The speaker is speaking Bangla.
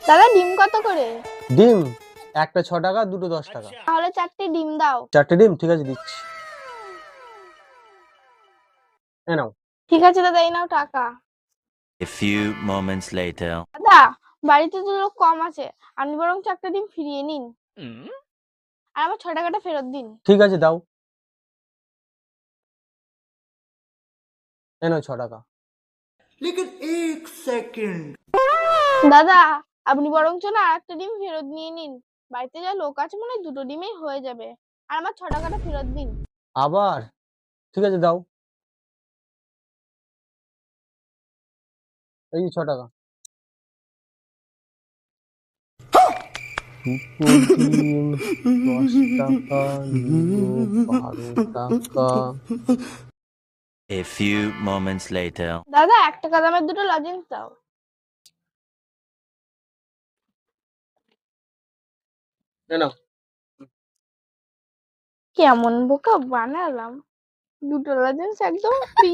দাদা ডিম কত করে? ডিম একটা 6 টাকা, দুটো 10 টাকা। তাহলে 4টে ডিম দাও। 4টে ডিম, ঠিক আছে দিচ্ছি। এই নাও। ঠিক আছে দাদা, এই নাও টাকা। A few moments later. দাদা বাড়িতে তো লোক কম আছে, আপনি বরং 4টে ডিম ফিরিয়ে নিন আর আমার 6 টাকাটা ফেরত দিন। ঠিক আছে দাও। এই নাও 6 টাকা। लेकिन एक सेकंड। দাদা আপনি বরঞ্চ না আরেকটা ডিম ফেরত নিয়ে নিন, বাড়িতে যা লোক আছে মনে হয় 2টো ডিমেই হয়ে যাবে, আর আমার 6 টাকাটা ফেরত দিন। আবার? ঠিক আছে দাও। এই যে 6 টাকা। দুটো ডিম 10 টাকা, নিলো 12 টাকা। A few moments later. দাদা 1 টাকা দামের 2টো লজেন্স দাও। এই নাও। কেমন বোকা বানালাম, 2টো লজেন্স একদম ফ্রি।